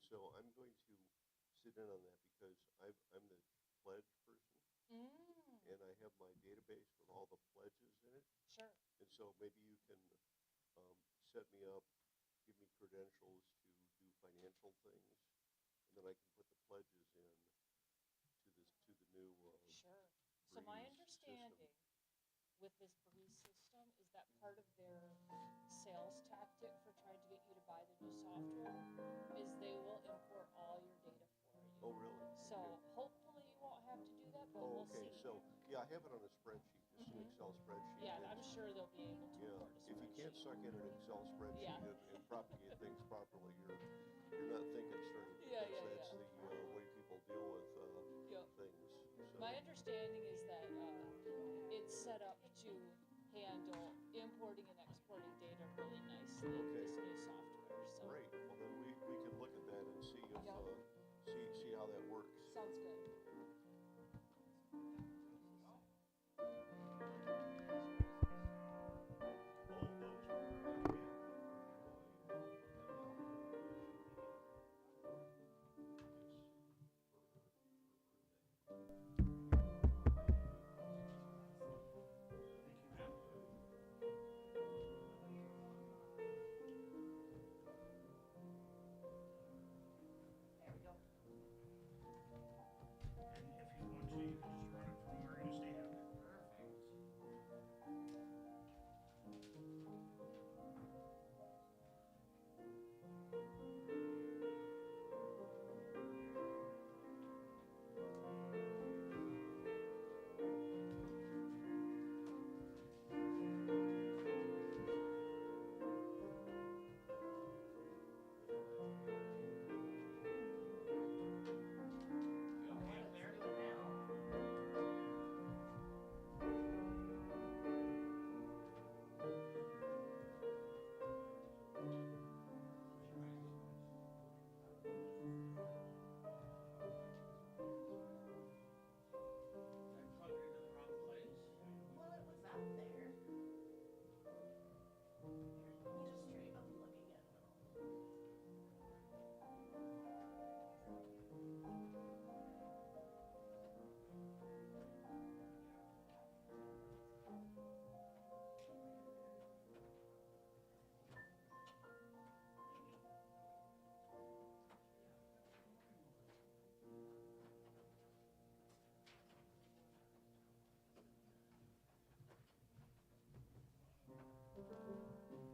so I'm going to sit in on that because I'm the pledge person, Mm, and I have my database with all the pledges in it. sure. And so maybe you can set me up, give me credentials to do financial things, and then I can put the pledges in to the new Sure. So my Breeze system. understanding with this Breeze system is that part of their sales tactic for trying to get you to buy the new software is they will import all your data for Oh, you. really? Okay. So hopefully you won't have to do that, but Oh, we'll okay. see. So, yeah, I have it on a spreadsheet, just an Excel spreadsheet. Yeah, I'm And sure they'll be able to yeah, import a if you can't spreadsheet. suck in an Excel spreadsheet Yeah. and propagate things properly, you're not thinking straight Yeah, because yeah, that's yeah. the way people deal with Yep. things. My So, understanding is that it's set up to handle importing and exporting data really nicely, okay, this new software. So, great. Well, then we can look at that and see if yep, see how that works. sounds good. Oh, those were Thank you, ma'am. There we go. And if you want to, you can just run it from where you stand. Perfect. You Oh, okay up let's there? do it now. Close your eyes. Did I plug it into the wrong place? Well, it was up there. Here, let me just try unplugging it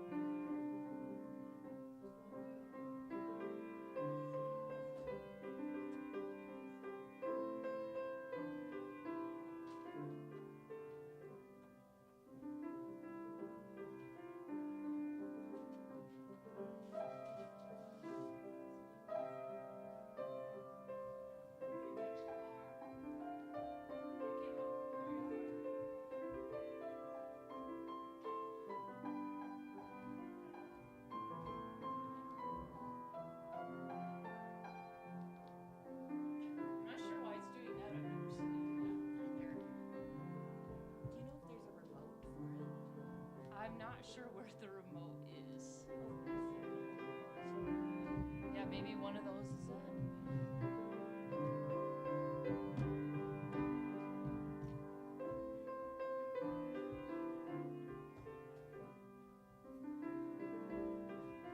a little. Good morning. There you have it. I'm not sure why it's doing that. I've never seen Me either. Do you know if there's a remote for it? it. I'm not sure where the remote is. Oh, let's see. Yeah, maybe one of those is it.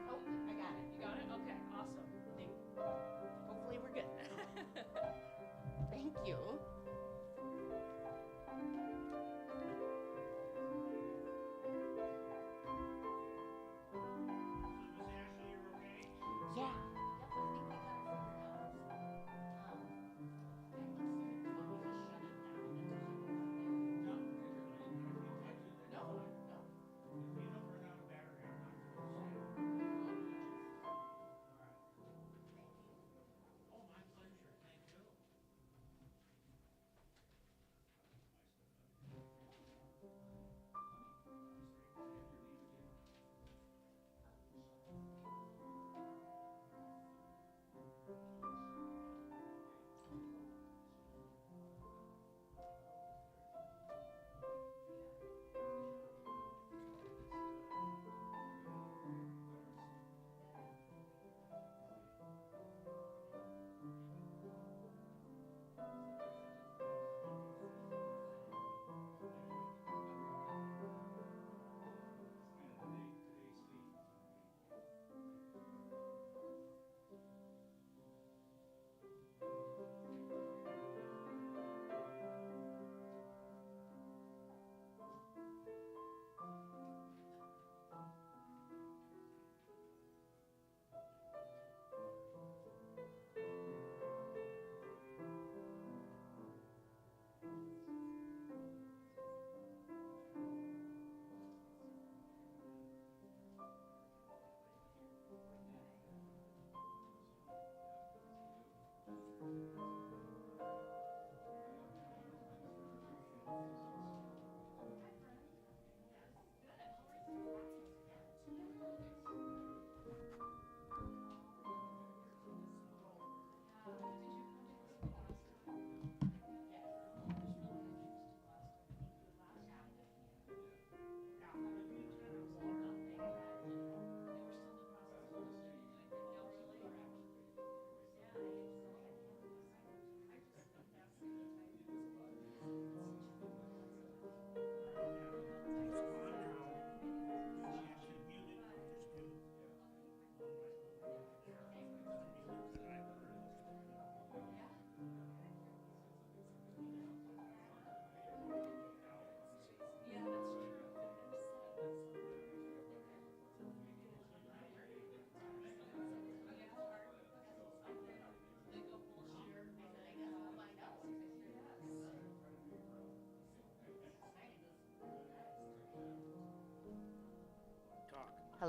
Oh, I got it. You got it? Okay, awesome. Hopefully we're good. Thank you.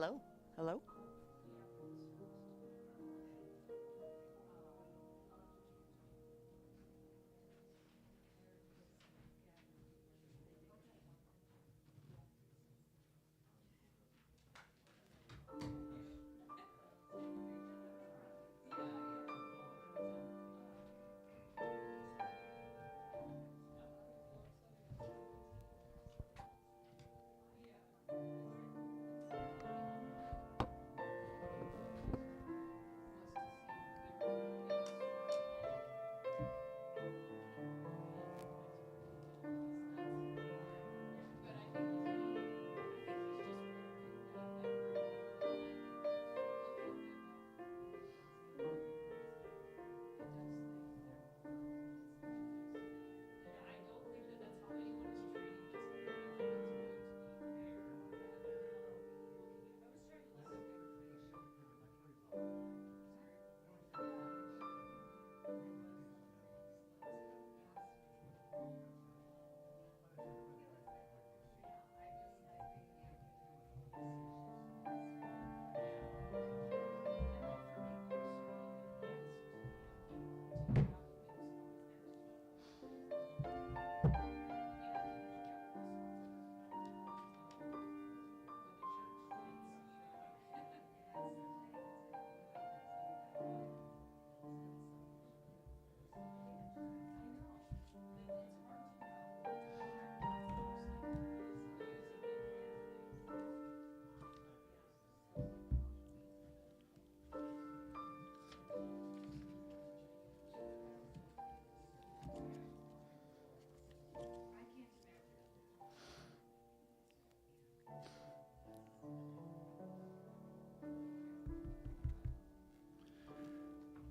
Hello? Hello?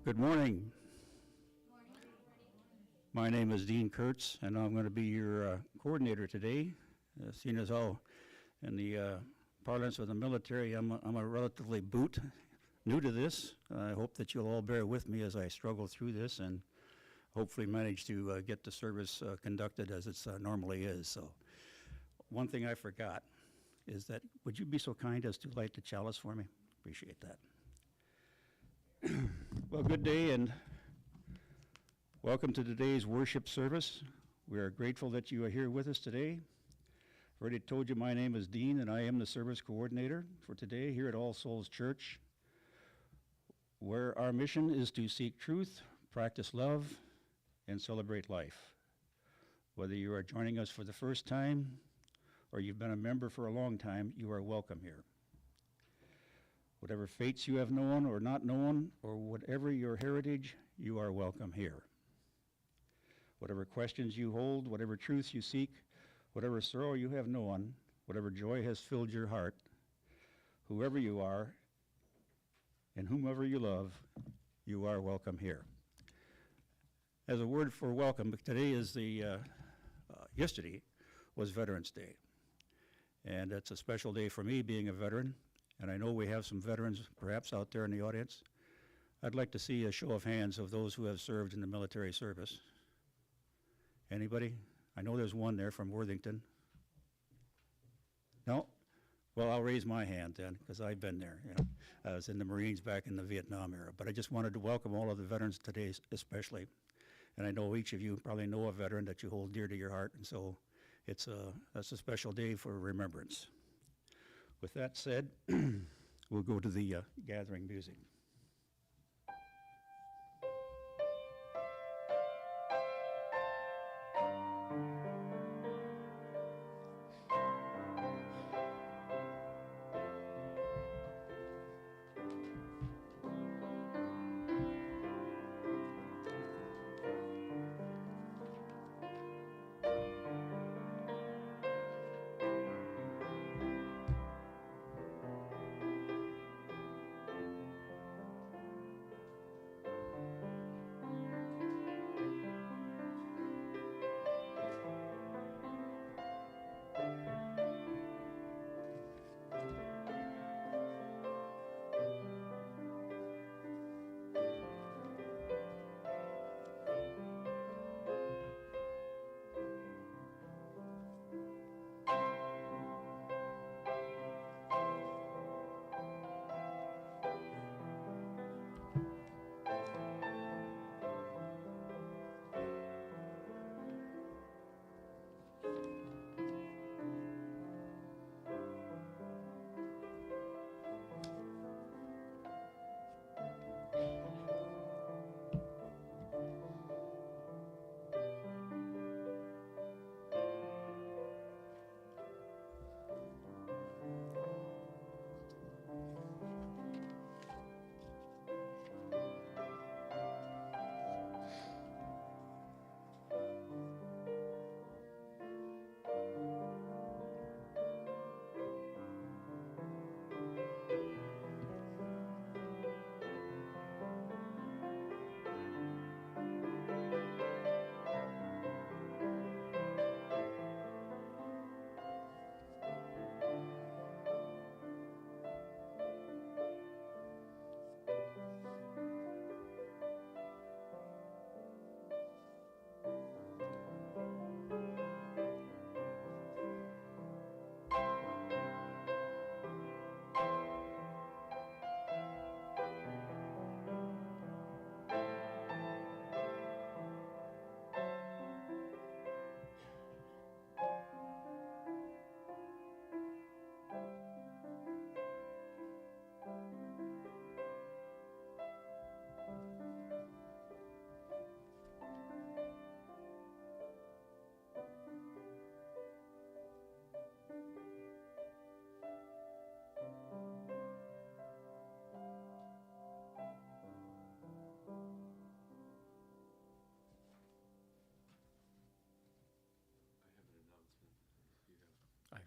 Good morning. My name is Dean Kurtz, and I'm going to be your coordinator today. Seeing as how in the parlance of the military, I'm a relatively new to this. I hope that you'll all bear with me as I struggle through this and hopefully manage to get the service conducted as it normally is. So one thing I forgot is that, would you be so kind as to light the chalice for me? Appreciate that. Well, good day and welcome to today's worship service. We are grateful that you are here with us today. I've already told you my name is Dean and I am the service coordinator for today here at All Souls Church, where our mission is to seek truth, practice love, and celebrate life. Whether you are joining us for the first time or you've been a member for a long time, you are welcome here. Whatever fates you have known or not known, or whatever your heritage, you are welcome here. Whatever questions you hold, whatever truths you seek, whatever sorrow you have known, whatever joy has filled your heart, whoever you are and whomever you love, you are welcome here. As a word for welcome, today is yesterday was Veterans Day. And it's a special day for me being a veteran. And I know we have some veterans perhaps out there in the audience. I'd like to see a show of hands of those who have served in the military service. Anybody? I know there's one there from Worthington. No? Well, I'll raise my hand then, because I've been there. You know, I was in the Marines back in the Vietnam era. But I just wanted to welcome all of the veterans today especially. And I know each of you probably know a veteran that you hold dear to your heart. And so that's a special day for remembrance. With that said, we'll go to the gathering music.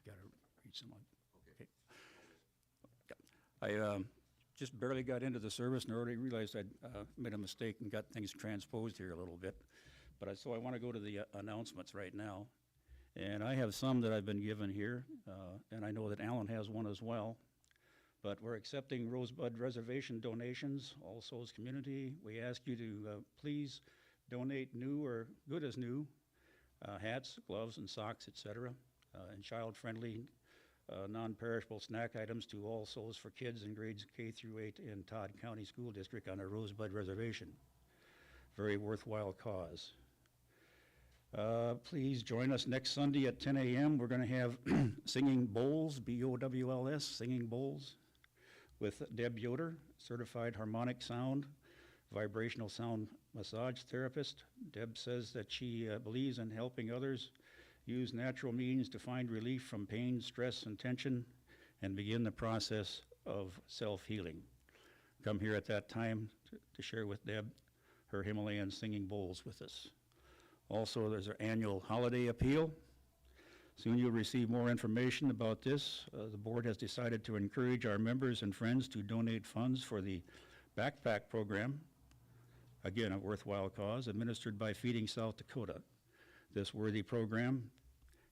got to read someone. Okay. I just barely got into the service and already realized I'd made a mistake and got things transposed here a little bit. But so I want to go to the announcements right now. And I have some that I've been given here, and I know that Alan has one as well. But we're accepting Rosebud Reservation donations, All Souls Community. We ask you to please donate new or good as new hats, gloves, and socks, etc., and child-friendly, non-perishable snack items to All Souls for Kids in grades K through 8 in Todd County School District on a Rosebud Reservation. Very worthwhile cause. Please join us next Sunday at 10 a.m. We're going to have singing bowls, B-O-W-L-S, singing bowls, with Deb Yoder, certified harmonic sound, vibrational sound massage therapist. Deb says that she believes in helping others use natural means to find relief from pain, stress, and tension, and begin the process of self-healing. Come here at that time to share with Deb her Himalayan singing bowls with us. Also, there's our annual holiday appeal. Soon you'll receive more information about this. The board has decided to encourage our members and friends to donate funds for the backpack program, again, a worthwhile cause, administered by Feeding South Dakota. This worthy program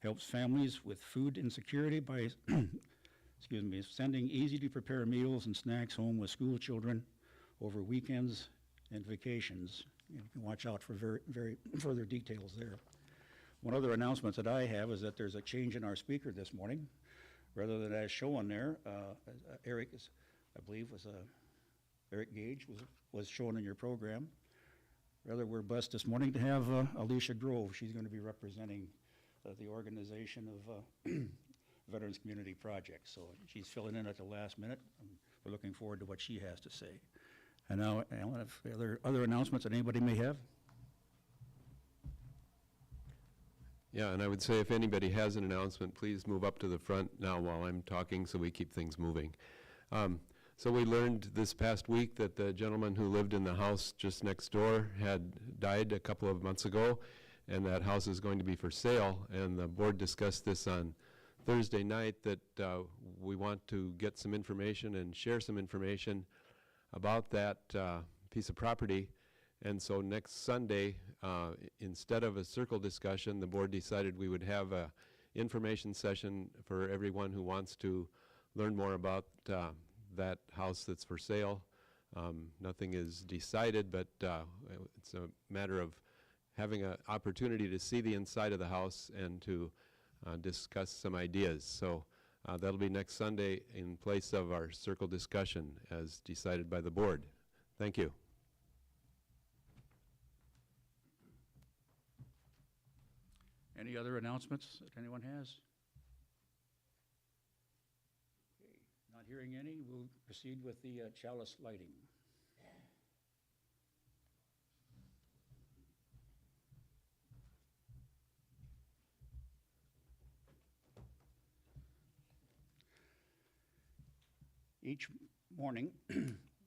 helps families with food insecurity by sending easy-to-prepare meals and snacks home with school children over weekends and vacations. You can watch out for very further details there. One other announcement that I have is that there's a change in our speaker this morning. Rather than as shown there, Eric is, I believe, Eric Gage was shown in your program. Rather, we're blessed this morning to have Alicia Grove. She's going to be representing the organization of Veterans Community Project. So she's filling in at the last minute. We're looking forward to what she has to say. And now, Alan, if other announcements that anybody may have? Yeah, and I would say if anybody has an announcement, please move up to the front now while I'm talking so we keep things moving. So we learned this past week that the gentleman who lived in the house just next door had died a couple of months ago, and that house is going to be for sale. And the board discussed this on Thursday night, that we want to get some information and share some information about that piece of property. And so next Sunday, instead of a circle discussion, the board decided we would have a information session for everyone who wants to learn more about that house that's for sale. Nothing is decided, but it's a matter of having an opportunity to see the inside of the house and to discuss some ideas. So that'll be next Sunday in place of our circle discussion as decided by the board. Thank you. Any other announcements that anyone has? Okay, not hearing any, we'll proceed with the chalice lighting. Each morning,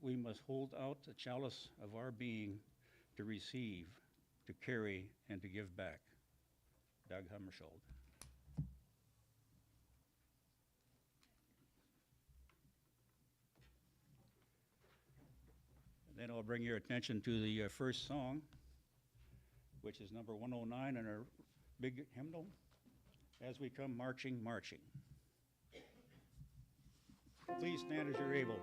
we must hold out the chalice of our being to receive, to carry, and to give back. Doug Hammarskjöld. And then I'll bring your attention to the first song, which is number 109 in our big hymnal, As We Come Marching, Marching. Please stand as you're able.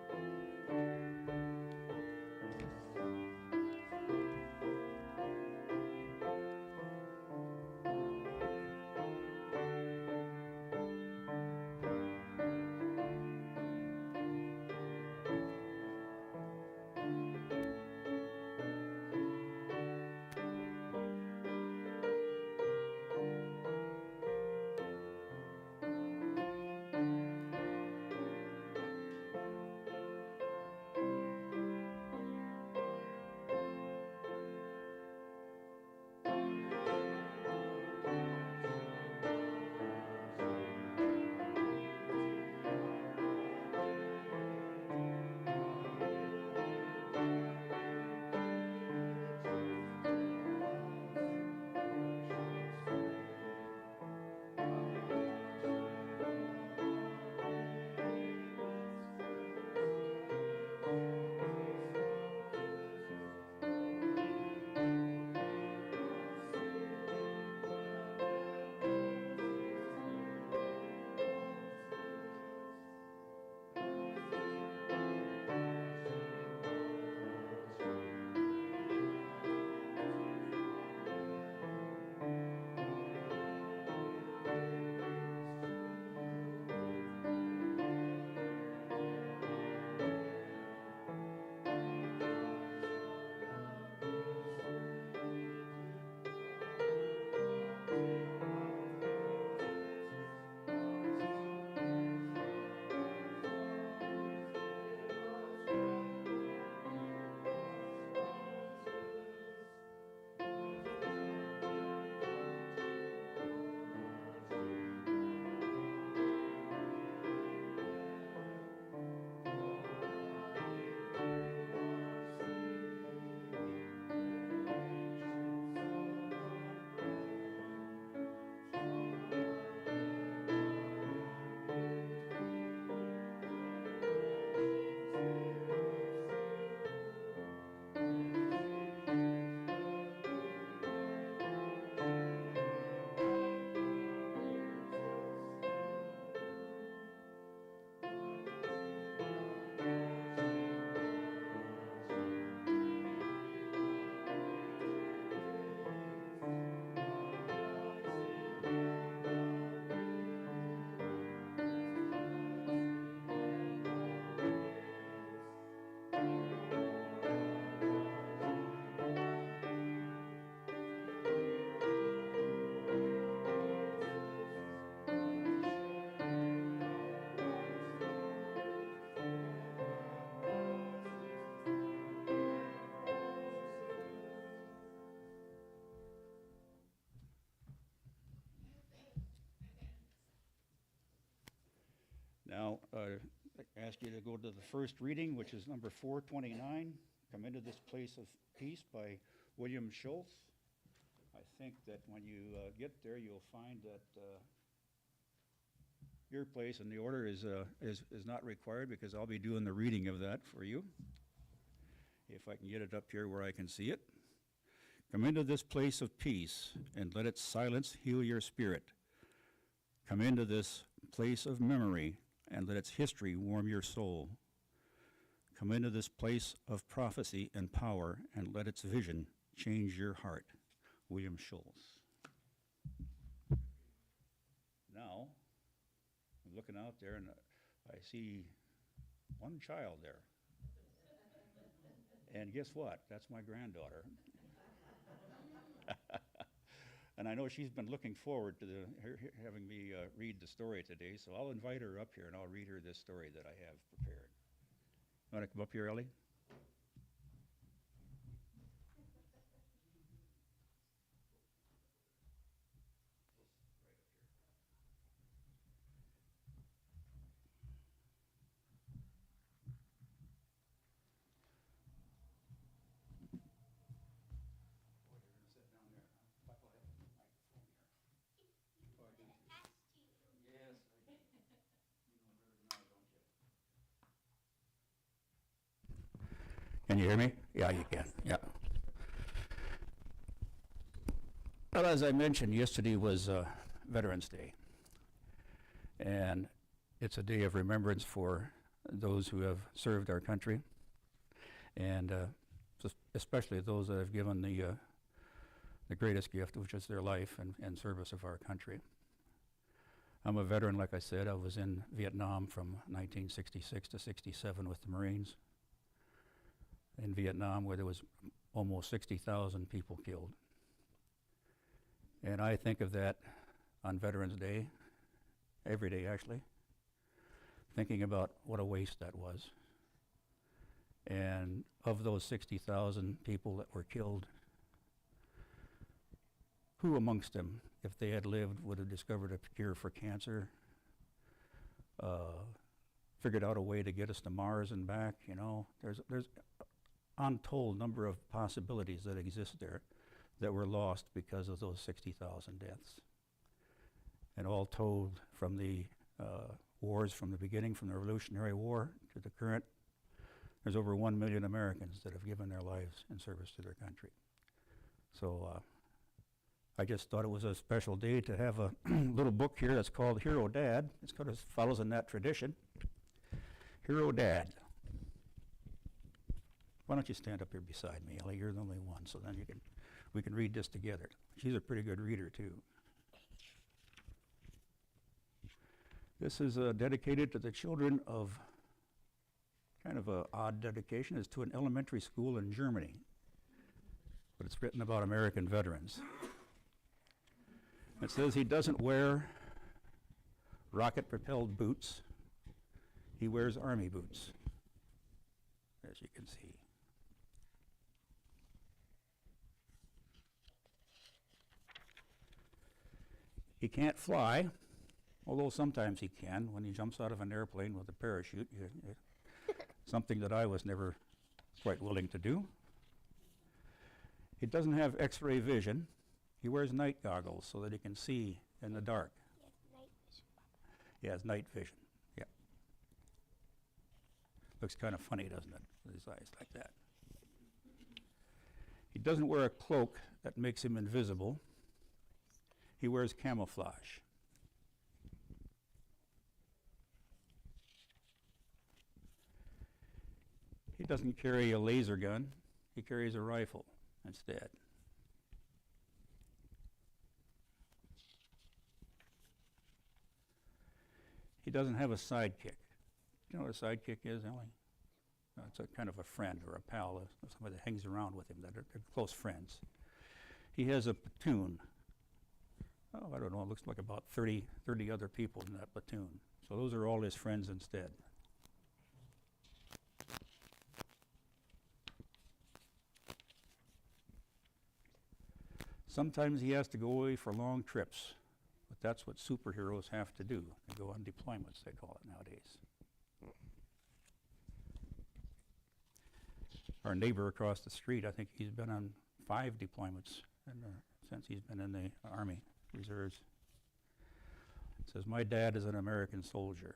Now, I ask you to go to the first reading, which is number 429, Come Into This Place of Peace by William Schultz. I think that when you get there, you'll find that your place in the order is not required because I'll be doing the reading of that for you. If I can get it up here where I can see it. Come into this place of peace and let its silence heal your spirit. Come into this place of memory and let its history warm your soul. Come into this place of prophecy and power and let its vision change your heart. William Schultz. Now, I'm looking out there and I see one child there. And guess what? That's my granddaughter. And I know she's been looking forward to having me read the story today, so I'll invite her up here and I'll read her this story that I have prepared. You want to come up here, Ellie? Can you hear me? Yeah, you can. Yeah. Well, as I mentioned, yesterday was Veterans Day. And it's a day of remembrance for those who have served our country, and especially those that have given the greatest gift, which is their life and service of our country. I'm a veteran, like I said. I was in Vietnam from 1966 to 67 with the Marines. In Vietnam, where there was almost 60,000 people killed. And I think of that on Veterans Day, every day actually, thinking about what a waste that was. And of those 60,000 people that were killed, who amongst them, if they had lived, would have discovered a cure for cancer, figured out a way to get us to Mars and back? You know, there's untold number of possibilities that exist there that were lost because of those 60,000 deaths. And all told, from the wars from the beginning, from the Revolutionary War to the current, there's over 1 million Americans that have given their lives in service to their country. So I just thought it was a special day to have a little book here that's called Hero Dad. It's kind of follows in that tradition. Hero Dad. Why don't you stand up here beside me, Ellie? You're the only one, so then we can read this together. She's a pretty good reader, too. This is dedicated to the children of, kind of an odd dedication, is to an elementary school in Germany. But it's written about American veterans. It says he doesn't wear rocket-propelled boots. He wears army boots, as you can see. He can't fly, although sometimes he can when he jumps out of an airplane with a parachute, something that I was never quite willing to do. He doesn't have X-ray vision. He wears night goggles so that he can see in the dark. He has night vision, yeah. Looks kind of funny, doesn't it, with his eyes like that. He doesn't wear a cloak that makes him invisible. He wears camouflage. He doesn't carry a laser gun. He carries a rifle instead. He doesn't have a sidekick. Do you know what a sidekick is, Ellie? It's a kind of a friend or a pal, somebody that hangs around with him, that are close friends. He has a platoon. Oh, I don't know, it looks like about 30 other people in that platoon. So those are all his friends instead. Sometimes he has to go away for long trips with that's what superheroes have to do. They go on deployments, they call it nowadays. Our neighbor across the street, I think he's been on 5 deployments since he's been in the Army Reserves. Says, my dad is an American soldier.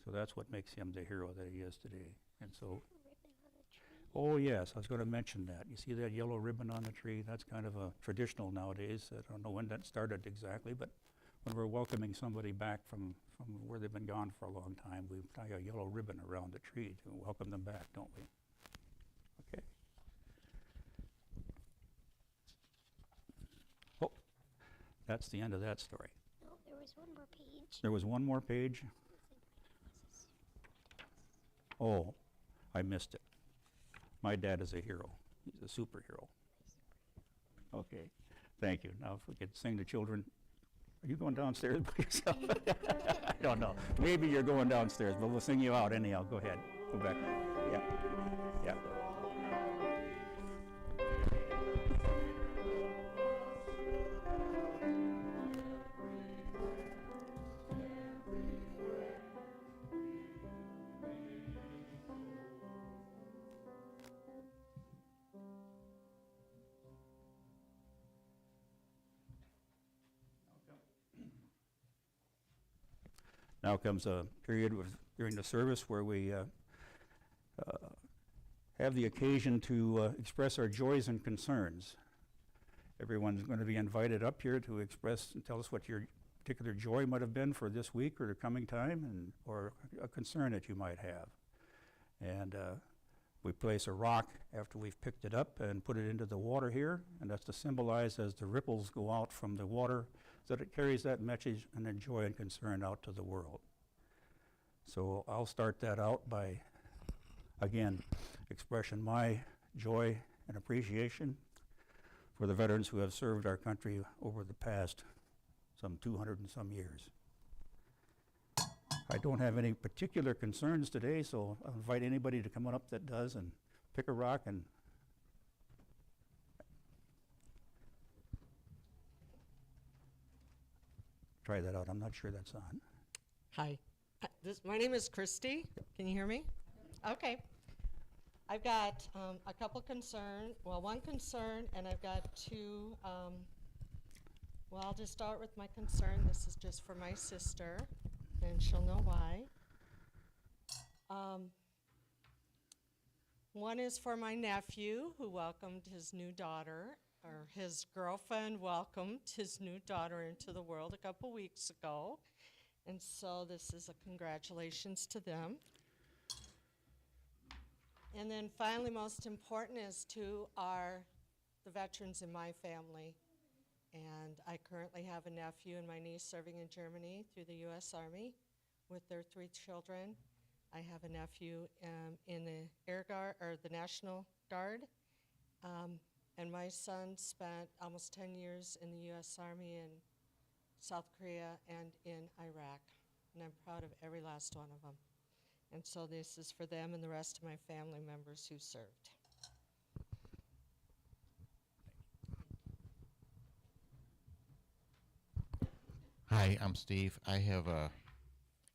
So that's what makes him the hero that he is today. And so, oh yes, I was going to mention that. You see that yellow ribbon on the tree? That's kind of a traditional nowadays. I don't know when that started exactly, but when we're welcoming somebody back from where they've been gone for a long time, we tie a yellow ribbon around the tree to welcome them back, don't we? Okay. Oh, that's the end of that story. No, there was one more page. There was one more page. Oh, I missed it. My dad is a hero. He's a superhero. Okay, thank you. Now, if we could sing to children. Are you going downstairs by yourself? I don't know. Maybe you're going downstairs, but we'll sing you out anyhow. Go ahead. Go back. Yeah. Yeah. Now comes a period during the service where we have the occasion to express our joys and concerns. Everyone's going to be invited up here to express and tell us what your particular joy might have been for this week or the coming time, or a concern that you might have. And we place a rock after we've picked it up and put it into the water here, and that's to symbolize as the ripples go out from the water, that it carries that message and joy and concern out to the world. So I'll start that out by, again, expressing my joy and appreciation for the veterans who have served our country over the past some 200 and some years. I don't have any particular concerns today, so I'll invite anybody to come on up that does and pick a rock and try that out. I'm not sure that's on. Hi, my name is Christy. Can you hear me? Okay. I've got a couple one concern, and I've got two, well, I'll just start with my concern. This is just for my sister, and she'll know why. One is for my nephew, who welcomed his new daughter, or his girlfriend welcomed his new daughter into the world a couple weeks ago. And so this is a congratulations to them. And then finally, most important is to the veterans in my family. And I currently have a nephew and my niece serving in Germany through the U.S. Army with their 3 children. I have a nephew in the Air Guard, or the National Guard. And my son spent almost 10 years in the U.S. Army in South Korea and in Iraq. And I'm proud of every last one of them. And so this is for them and the rest of my family members who served. Hi, I'm Steve. I have a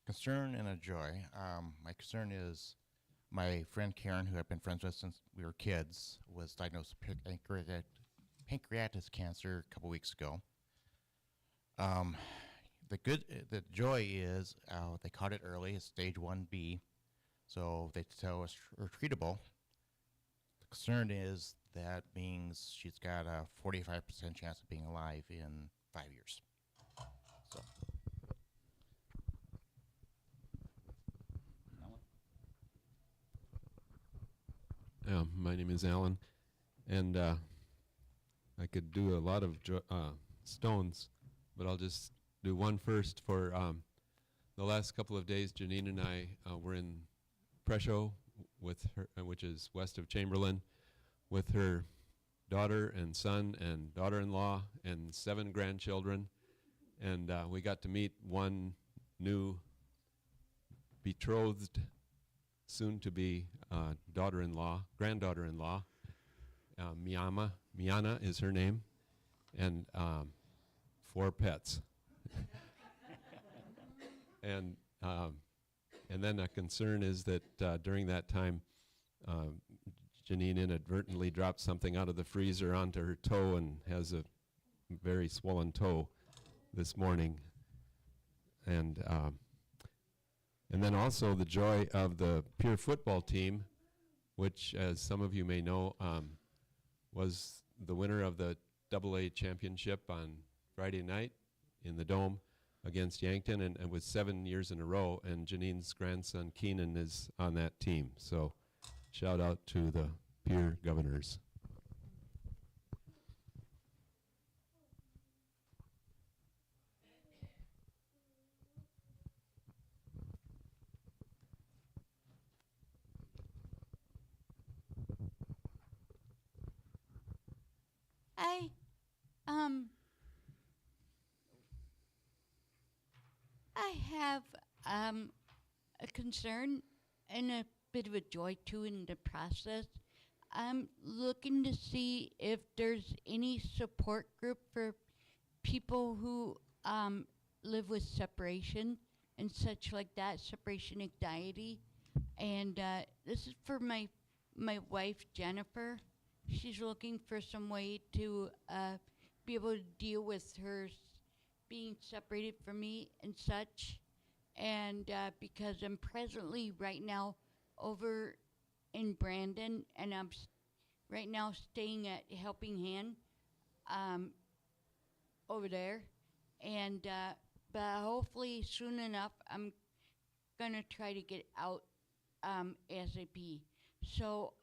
concern and a joy. My concern is my friend Karen, who I've been friends with since we were kids, was diagnosed with pancreatic cancer a couple weeks ago. The joy is they caught it early. It's stage 1B, so they tell us treatable. The concern is that means she's got a 45% chance of being alive in 5 years. So. My name is Alan, and I could do a lot of stones, but I'll just do one first. For the last couple of days, Janine and I were in Presho with her, which is west of Chamberlain, with her daughter and son and daughter-in-law and 7 grandchildren, and we got to meet one new betrothed, soon-to-be granddaughter-in-law. Miana is her name, and 4 pets. And then a concern is that during that time, Janine inadvertently dropped something out of the freezer onto her toe and has a very swollen toe this morning. And then also the joy of the peer football team, which, as some of you may know, was the winner of the AA championship on Friday night in the Dome against Yankton, and was 7 years in a row, and Janine's grandson Keenan is on that team. So shout out to the peer governors. I have a concern and a bit of a joy too in the process. I'm looking to see if there's any support group for people who live with separation and such like that, separation anxiety. And this is for my wife Jennifer. She's looking for some way to be able to deal with her being separated from me and such. And because I'm presently right now over in Brandon, and I'm right now staying at Helping Hand over there. And but hopefully soon enough, I'm gonna try to get out ASAP. So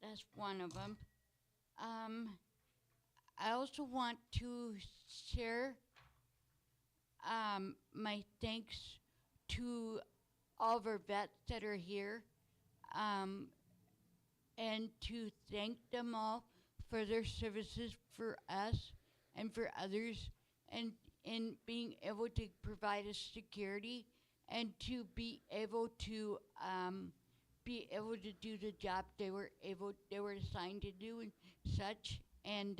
that's one of them. I also want to share my thanks to all of our vets that are here, and to thank them all for their services for us and for others, and in being able to provide us security and to be able to do the job they were assigned to do and such. And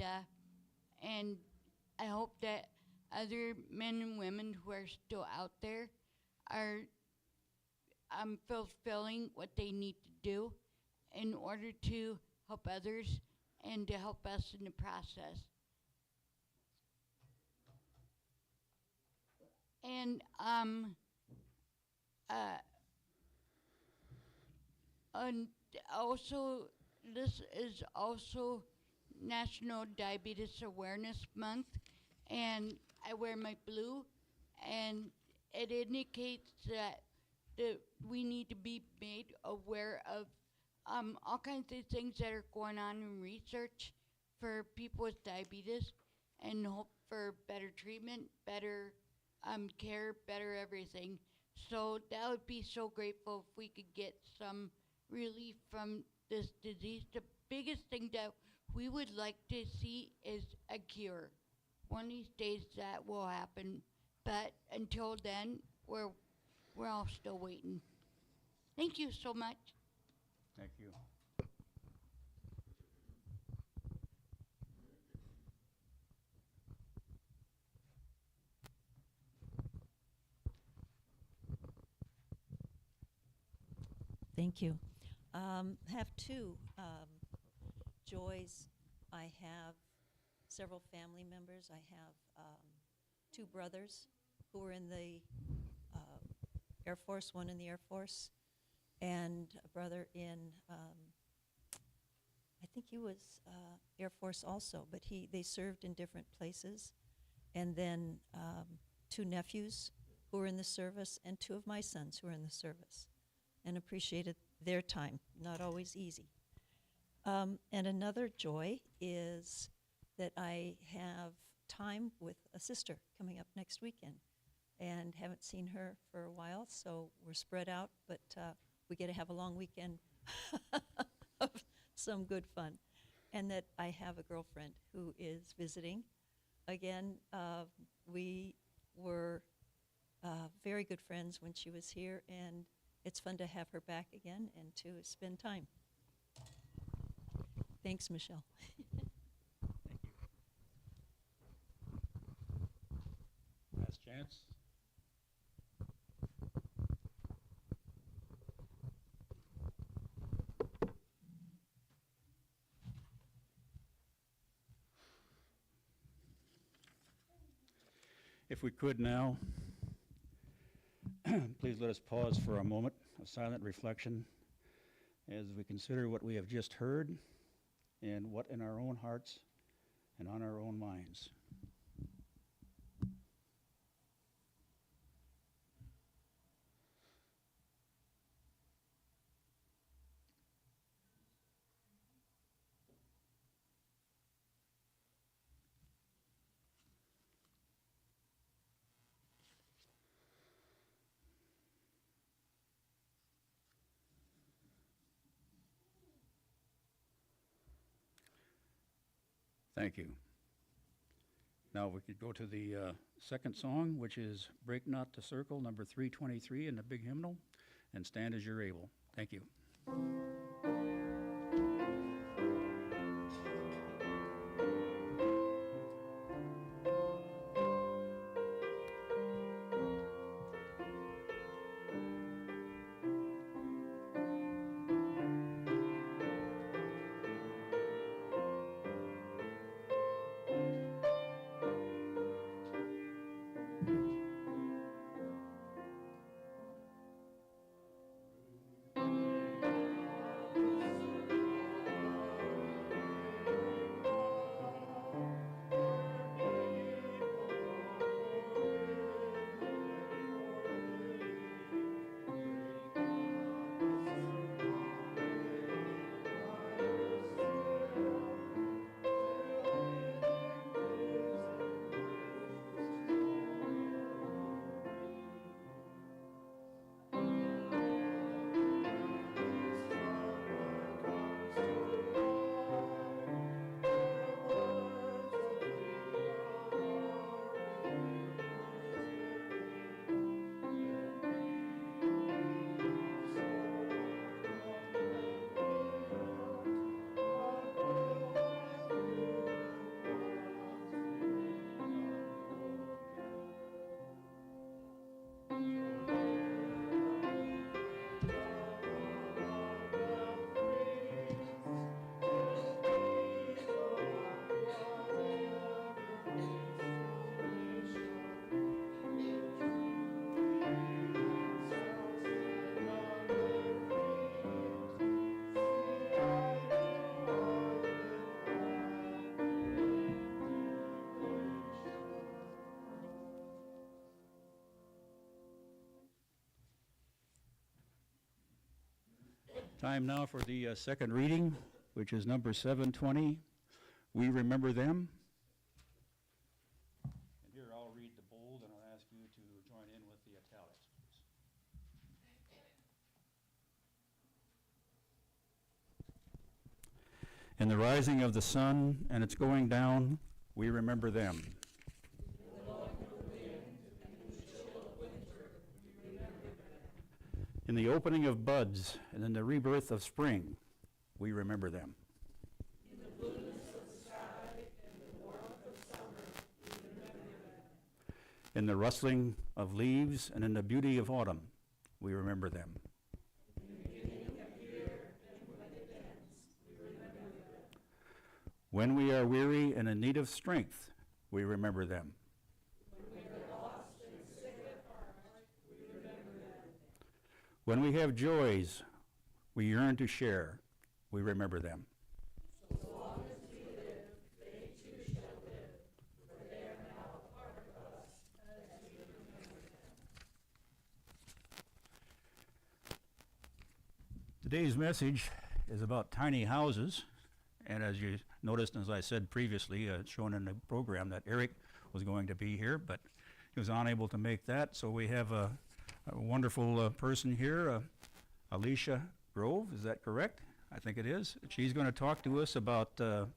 I hope that other men and women who are still out there are fulfilling what they need to do in order to help others and to help us in the process. And also, this is also National Diabetes Awareness Month, and I wear my blue, and it indicates that we need to be made aware of all kinds of things that are going on in research for people with diabetes, and hope for better treatment, better care, better everything. So that would be so grateful if we could get some relief from this disease. The biggest thing that we would like to see is a cure. One of these days that will happen, but until then, we're all still waiting. Thank you so much. Thank you. Thank you. Have two joys. I have several family members. I have two brothers who were in the Air Force, one in the Air Force, and a brother in, I think he was Air Force also, but they served in different places. And then two nephews who were in the service, and two of my sons who were in the service, and appreciated their time, not always easy. And another joy is that I have time with a sister coming up next weekend, and haven't seen her for a while, so we're spread out, but we get to have a long weekend of some good fun. And that I have a girlfriend who is visiting. Again, we were very good friends when she was here, and it's fun to have her back again and to spend time. Thanks, Michelle. chance. If we could now, please let us pause for a moment of silent reflection as we consider what we have just heard and what in our own hearts and on our own minds. Thank you. Now we could go to the second song, which is Break Not the Circle, number 323 in the big hymnal, and stand as you're able. Thank you. Time now for the second reading, which is number 720, We Remember Them. And here I'll read the bold, and I'll ask you to join in with the italics, please. In the rising of the sun and its going down, we remember them. In the opening of buds and in the rebirth of spring, we remember them. In the blueness of the sky and the warmth of summer, we remember them. In the rustling of leaves and in the beauty of autumn, we remember them. In the beginning of the year and when it ends, we remember them. When we are weary and in need of strength, we remember them. When we have joys we yearn to share, we remember them. So long as we live, they too shall live, for they are now a part of us as we remember them. Today's message is about tiny houses, and as you noticed, as I said previously, shown in the program, that Eric was going to be here, but he was unable to make that, so we have a wonderful person here, Alicia Grove, is that correct? I think it is. She's going to talk to us about the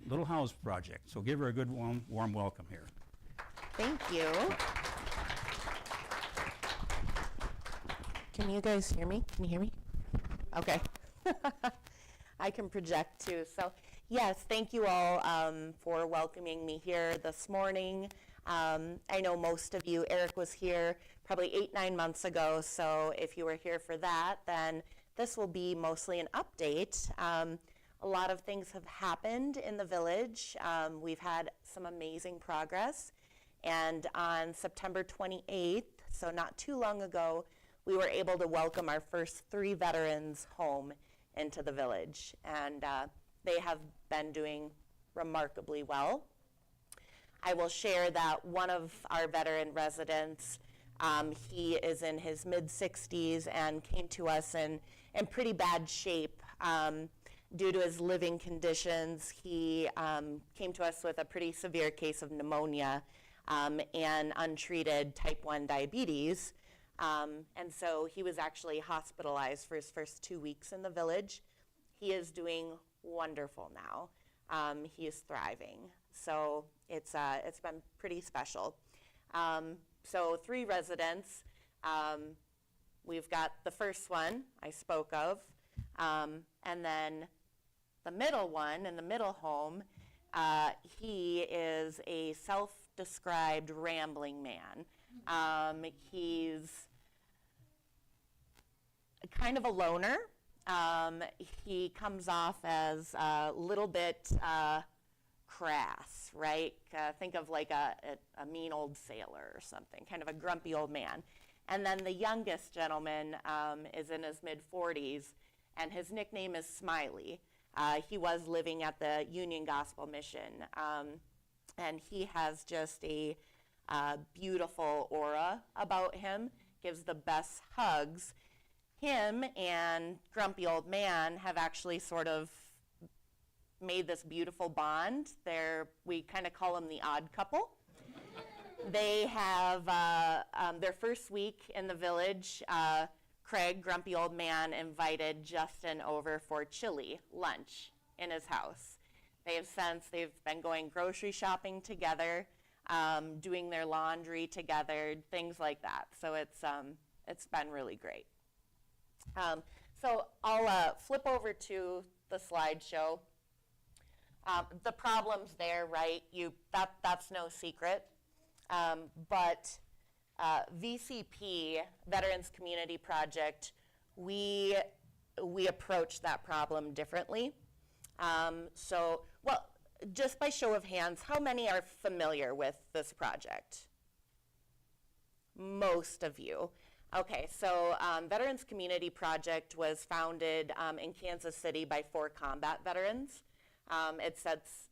Little House Project. So give her a good warm welcome here. Thank you. Can you guys hear me? Can you hear me? Okay. I can project too. So yes, thank you all for welcoming me here this morning. I know most of you, Eric was here probably 8-9 months ago, so if you were here for that, then this will be mostly an update. A lot of things have happened in the village. We've had some amazing progress, and on September 28th, so not too long ago, we were able to welcome our first 3 veterans home into the village, and they have been doing remarkably well. I will share that one of our veteran residents, he is in his mid-60s and came to us in pretty bad shape due to his living conditions. He came to us with a pretty severe case of pneumonia and untreated type 1 diabetes. And so he was actually hospitalized for his first 2 weeks in the village. He is doing wonderful now. He is thriving. So it's been pretty special. So 3 residents. We've got the first one I spoke of, and then the middle one in the middle home. He is a self-described rambling man. He's kind of a loner. He comes off as a little bit crass, right? Think of like a mean old sailor or something, kind of a grumpy old man. And then the youngest gentleman is in his mid-40s, and his nickname is Smiley. He was living at the Union Gospel Mission, and he has just a beautiful aura about him, gives the best hugs. Him and grumpy old man have actually sort of made this beautiful bond. We kind of call them the odd couple. They have their first week in the village. Craig, grumpy old man, invited Justin over for chili lunch in his house. They've been going grocery shopping together, doing their laundry together, things like that. So it's been really great. So I'll flip over to the slideshow. The problem's there, right? That's no secret. But VCP, Veterans Community Project, we approach that problem differently. Well, just by show of hands, how many are familiar with this project? Most of you. Okay, so Veterans Community Project was founded in Kansas City by 4 combat veterans. It's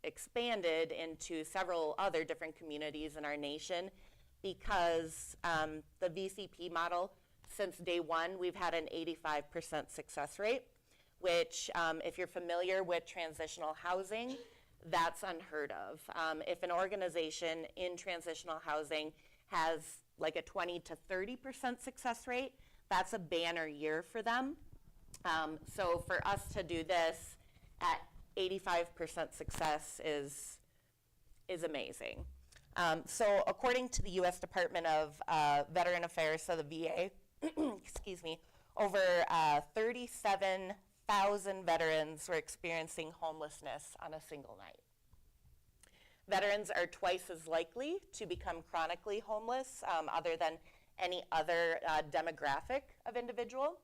expanded into several other different communities in our nation because the VCP model, since day one, we've had an 85% success rate, which if you're familiar with transitional housing, that's unheard of. If an organization in transitional housing has like a 20 to 30% success rate, that's a banner year for them. So for us to do this at 85% success is amazing. So according to the U.S. Department of Veteran Affairs, so the VA, excuse me, over 37,000 veterans were experiencing homelessness on a single night. Veterans are twice as likely to become chronically homeless other than any other demographic of individual.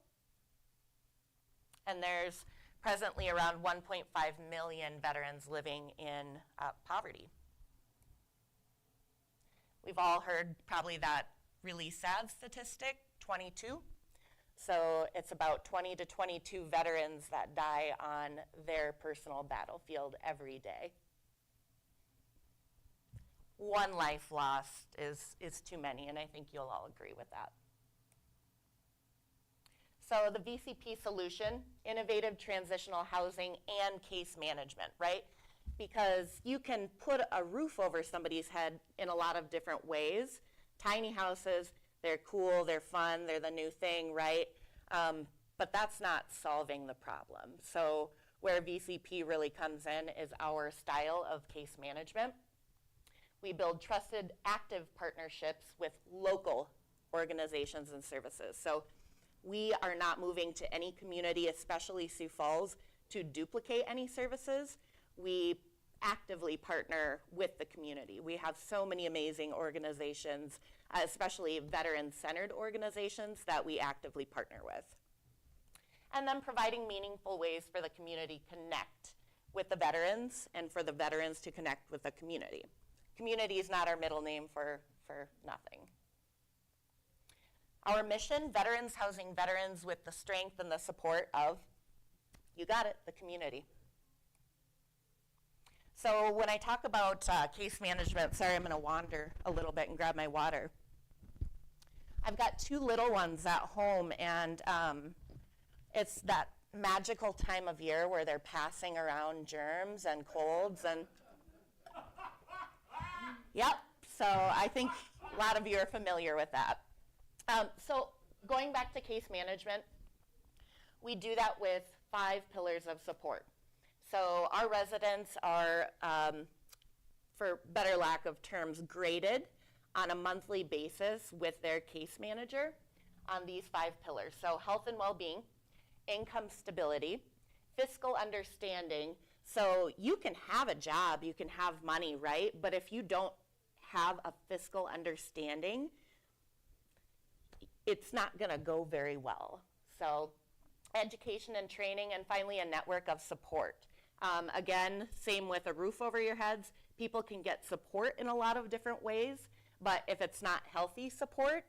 And there's presently around 1.5 million veterans living in poverty. We've all heard probably that really sad statistic, 22. So it's about 20 to 22 veterans that die on their personal battlefield every day. One life lost is too many, and I think you'll all agree with that. So the VCP solution, innovative transitional housing and case management, right? Because you can put a roof over somebody's head in a lot of different ways. Tiny houses, they're cool, they're fun, they're the new thing, right? But that's not solving the problem. So where VCP really comes in is our style of case management. We build trusted, active partnerships with local organizations and services. So we are not moving to any community, especially Sioux Falls, to duplicate any services. We actively partner with the community. We have so many amazing organizations, especially veteran-centered organizations, that we actively partner with. And then providing meaningful ways for the community to connect with the veterans and for the veterans to connect with the community. Community is not our middle name for nothing. Our mission, veterans housing veterans with the strength and the support of, you got it, the community. So when I talk about case management, sorry, I'm going to wander a little bit and grab my water. I've got 2 little ones at home, and it's that magical time of year where they're passing around germs and colds, and yep, so I think a lot of you are familiar with that. So going back to case management, we do that with 5 pillars of support. So our residents are, for better lack of terms, graded on a monthly basis with their case manager on these 5 pillars. So health and well-being, income stability, fiscal understanding. So you can have a job, you can have money, right? But if you don't have a fiscal understanding, it's not going to go very well. So education and training, and finally a network of support. Again, same with a roof over your heads. People can get support in a lot of different ways, but if it's not healthy support,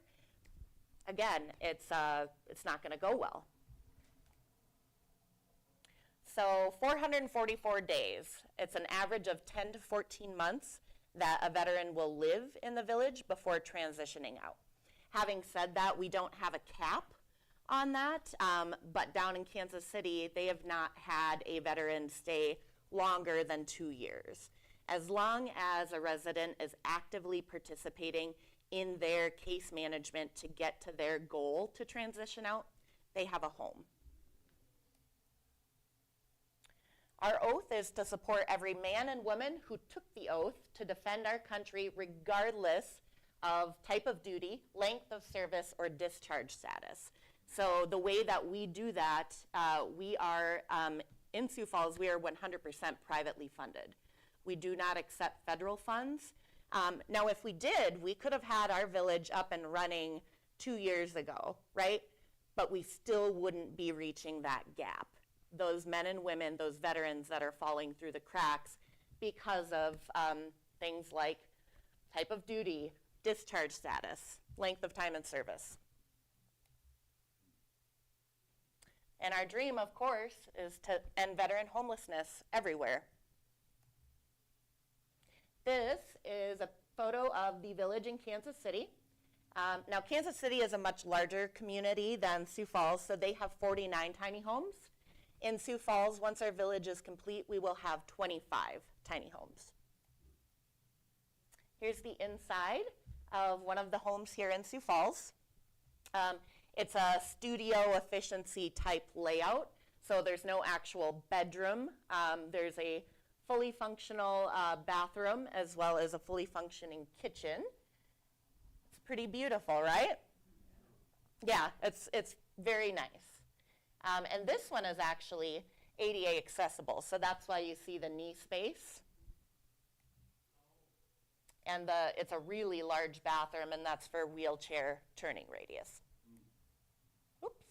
again, it's not going to go well. So 444 days. It's an average of 10 to 14 months that a veteran will live in the village before transitioning out. Having said that, we don't have a cap on that, but down in Kansas City, they have not had a veteran stay longer than 2 years. As long as a resident is actively participating in their case management to get to their goal to transition out, they have a home. Our oath is to support every man and woman who took the oath to defend our country regardless of type of duty, length of service, or discharge status. So the way that we do that, we are, in Sioux Falls, we are 100% privately funded. We do not accept federal funds. Now, if we did, we could have had our village up and running 2 years ago, right? But we still wouldn't be reaching that gap. Those men and women, those veterans that are falling through the cracks because of things like type of duty, discharge status, length of time in service. And our dream, of course, is to end veteran homelessness everywhere. This is a photo of the village in Kansas City. Now, Kansas City is a much larger community than Sioux Falls, so they have 49 tiny homes. In Sioux Falls, once our village is complete, we will have 25 tiny homes. Here's the inside of one of the homes here in Sioux Falls. It's a studio efficiency type layout, so there's no actual bedroom. There's a fully functional bathroom as well as a fully functioning kitchen. It's pretty beautiful, right? Yeah, it's very nice. And this one is actually ADA accessible, so that's why you see the knee space. And it's a really large bathroom, and that's for wheelchair turning radius. Oops.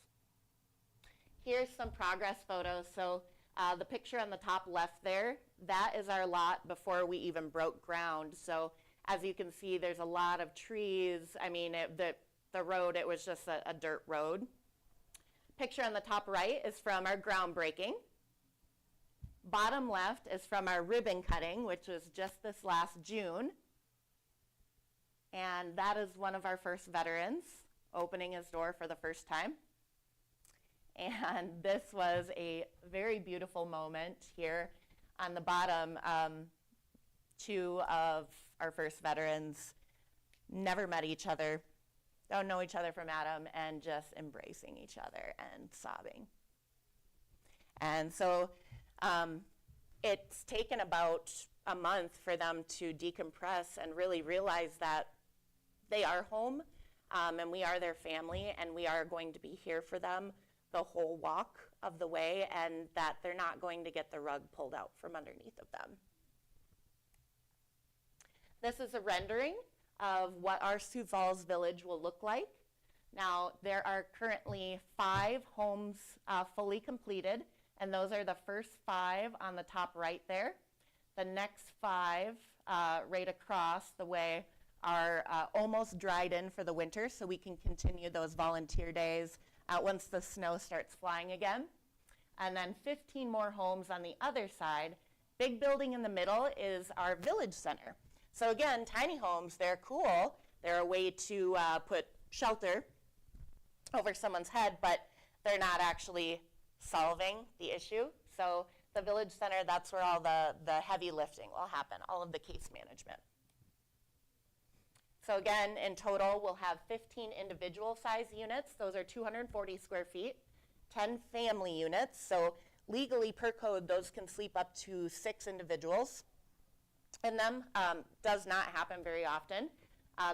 Here's some progress photos. So the picture on the top left there, that is our lot before we even broke ground. So as you can see, there's a lot of trees. I mean, the road, it was just a dirt road. Picture on the top right is from our groundbreaking. Bottom left is from our ribbon cutting, which was just this last June. And that is one of our first veterans opening his door for the first time. And this was a very beautiful moment here on the bottom. 2 of our first veterans never met each other, don't know each other from Adam, and just embracing each other and sobbing. And so it's taken about a month for them to decompress and really realize that they are home, and we are their family, and we are going to be here for them the whole walk of the way, and that they're not going to get the rug pulled out from underneath of them. This is a rendering of what our Sioux Falls Village will look like. Now, there are currently 5 homes fully completed, and those are the first 5 on the top right there. The next 5 right across the way are almost dried in for the winter, so we can continue those volunteer days once the snow starts flying again. And then 15 more homes on the other side. Big building in the middle is our village center. So again, tiny homes, they're cool. They're a way to put shelter over someone's head, but they're not actually solving the issue. So the village center, that's where all the heavy lifting will happen, all of the case management. So again, in total, we'll have 15 individual size units. Those are 240 square feet, 10 family units. So legally, per code, those can sleep up to 6 individuals. And them does not happen very often.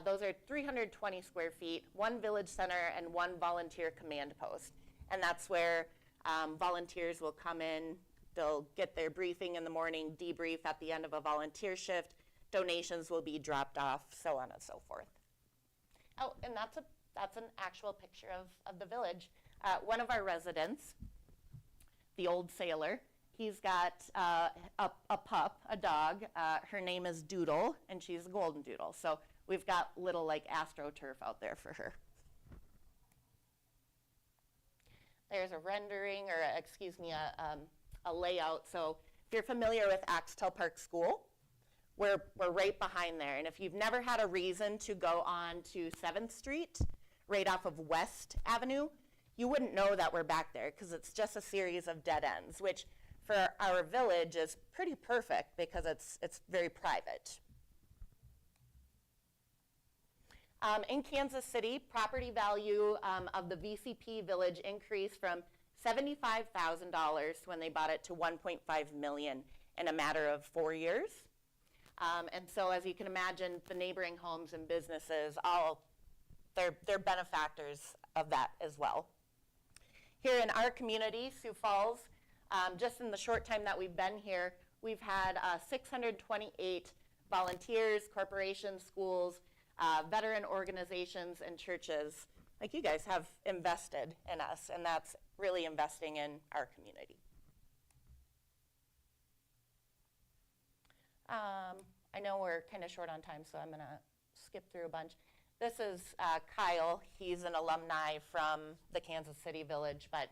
Those are 320 square feet, 1 village center, and 1 volunteer command post. And that's where volunteers will come in. They'll get their briefing in the morning, debrief at the end of a volunteer shift. Donations will be dropped off, so on and so forth. Oh, and that's an actual picture of the village. One of our residents, the old sailor, he's got a pup, a dog. Her name is Doodle, and she's a golden doodle. So we've got little like AstroTurf out there for her. There's a rendering, or excuse me, a layout. So if you're familiar with Axtell Park School, we're right behind there. And if you've never had a reason to go on to 7th Street, right off of West Avenue, you wouldn't know that we're back there because it's just a series of dead ends, which for our village is pretty perfect because it's very private. In Kansas City, property value of the VCP village increased from $75,000 when they bought it to $1.5 million in a matter of 4 years. And so as you can imagine, the neighboring homes and businesses, they're benefactors of that as well. Here in our community, Sioux Falls, just in the short time that we've been here, we've had 628 volunteers, corporations, schools, veteran organizations, and churches, like you guys, have invested in us, and that's really investing in our community. I know we're kind of short on time, so I'm going to skip through a bunch. This is Kyle. He's an alumni from the Kansas City Village, but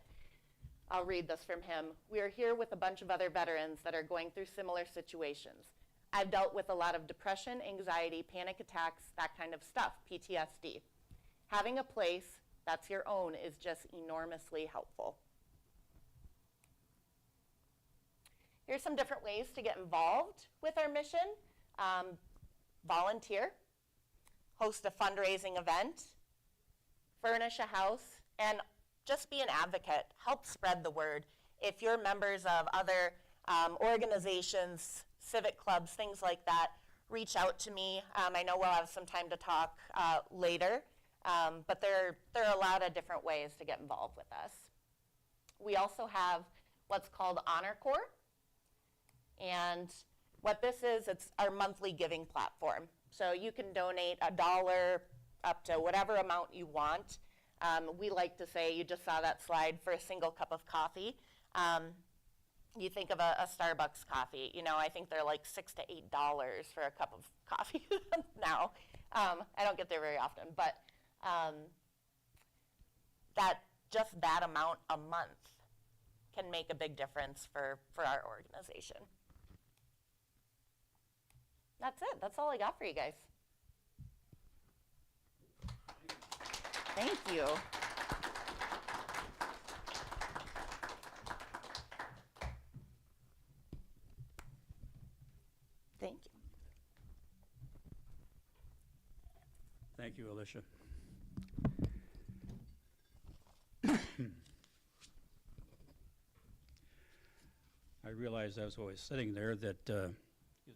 I'll read this from him. We are here with a bunch of other veterans that are going through similar situations. I've dealt with a lot of depression, anxiety, panic attacks, that kind of stuff, PTSD. Having a place that's your own is just enormously helpful. Here's some different ways to get involved with our mission. Volunteer, host a fundraising event, furnish a house, and just be an advocate. Help spread the word. If you're members of other organizations, civic clubs, things like that, reach out to me. I know we'll have some time to talk later, but there are a lot of different ways to get involved with us. We also have what's called Honor Corps. And what this is, it's our monthly giving platform. So you can donate $1 up to whatever amount you want. We like to say, you just saw that slide, for a single cup of coffee. You think of a Starbucks coffee, I think they're like $6 to $8 for a cup of coffee now. I don't get there very often, but that amount a month can make a big difference for our organization. That's it. That's all I got for you guys. Thank you. Thank you. Thank you, Alicia. I realized as I was sitting there that, excuse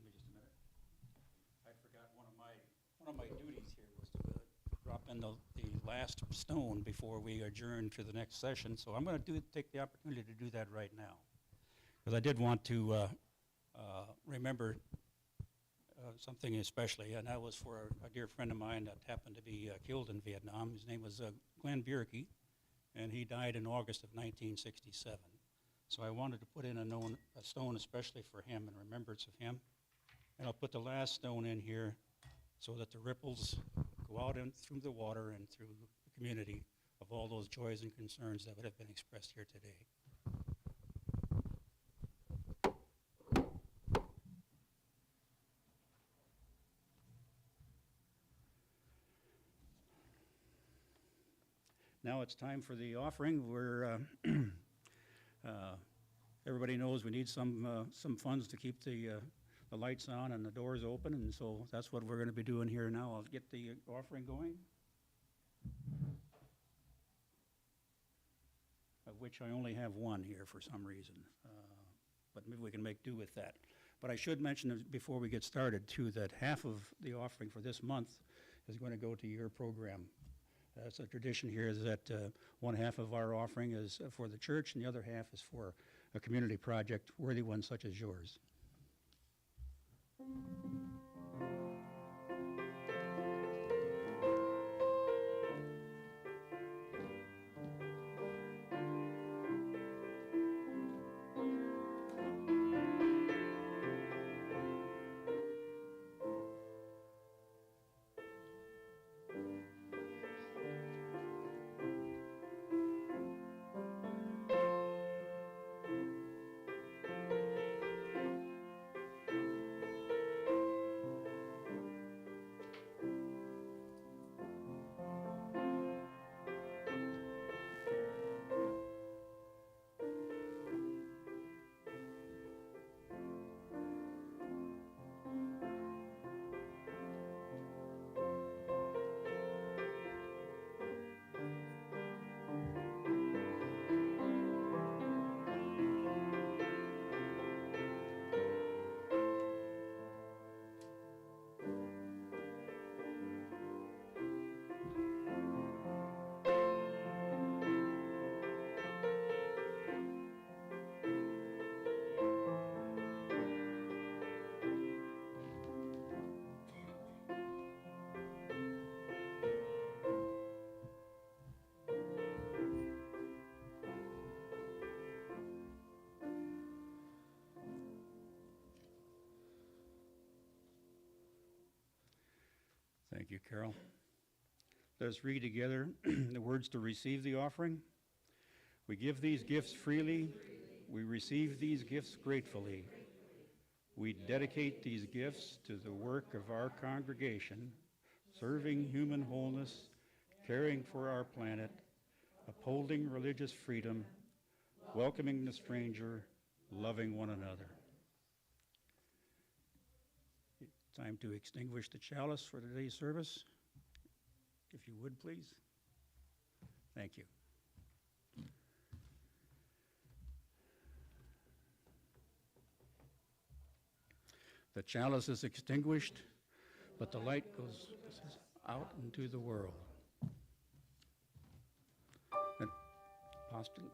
me just a minute, I forgot one of my duties here was to drop in the last stone before we adjourn to the next session. So I'm going to take the opportunity to do that right now, because I did want to remember something especially, and that was for a dear friend of mine that happened to be killed in Vietnam. His name was Glenn Bierke, and he died in August of 1967. So I wanted to put in a stone especially for him in remembrance of him. And I'll put the last stone in here so that the ripples go out in, through the water and through the community of all those joys and concerns that would have been expressed here today. Now it's time for the offering. We're everybody knows we need some funds to keep the lights on and the doors open, and so that's what we're going to be doing here now. I'll get the offering going, of which I only have one here for some reason, but maybe we can make do with that. But I should mention before we get started too that half of the offering for this month is going to go to your program. It's a tradition here is that one half of our offering is for the church and the other half is for a community project, worthy one such as yours. Thank you, Carol. Let us read together the words to receive the offering. We give these gifts freely. We receive these gifts gratefully. We dedicate these gifts to the work of our congregation, serving human wholeness, caring for our planet, upholding religious freedom, welcoming the stranger, loving one another. Time to extinguish the chalice for today's service. If you would, please. Thank you. The chalice is extinguished, but the light goes out into the world. And postulate.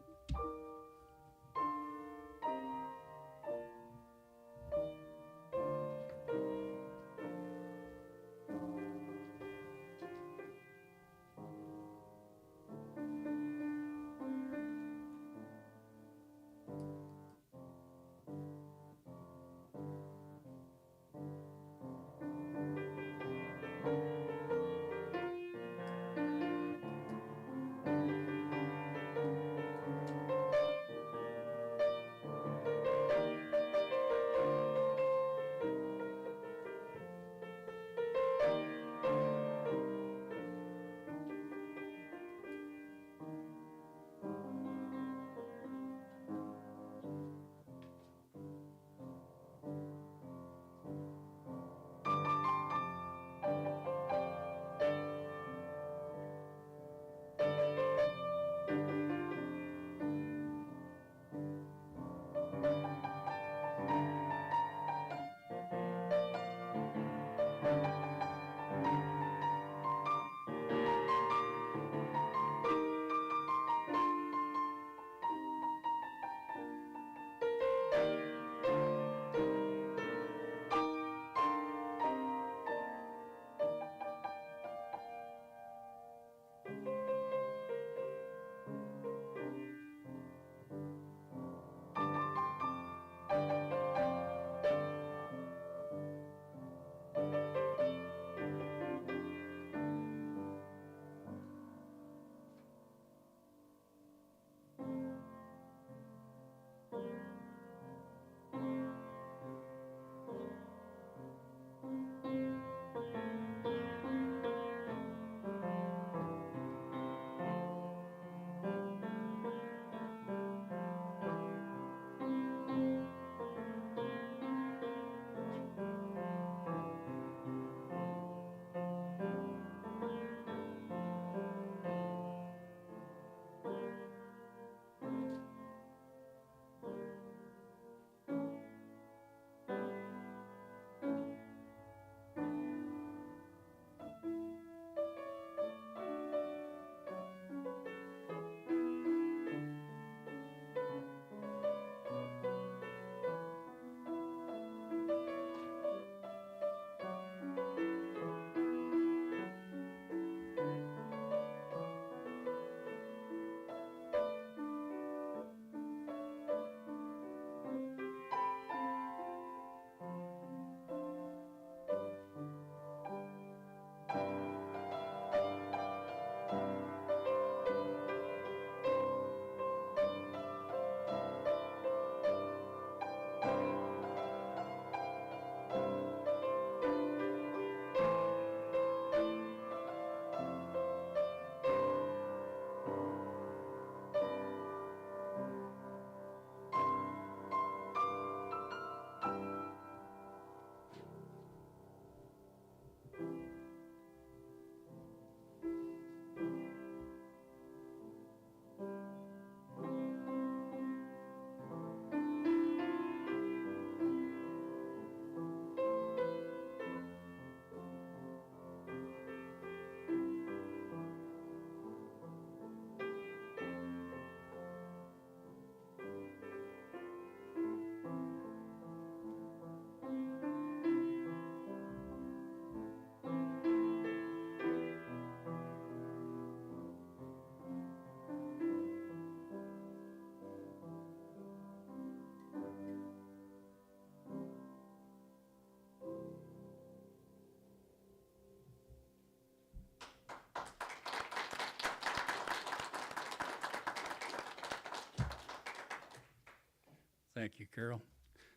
Thank you, Carol.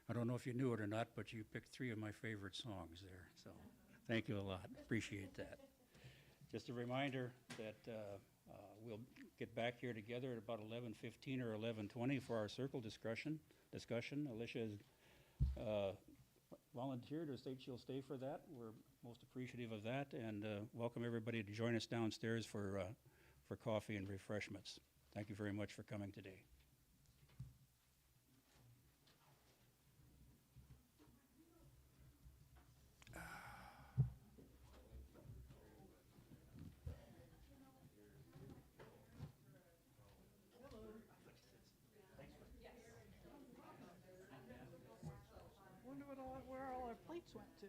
I don't know if you knew it or not, but you picked 3 of my favorite songs there, so thank you a lot. Appreciate that. Just a reminder that we'll get back here together at about 11:15 or 11:20 for our circle discussion. Alicia has volunteered or state she'll stay for that. We're most appreciative of that, and welcome everybody to join us downstairs for coffee and refreshments. Thank you very much for coming today. Wonder where all our plates went to.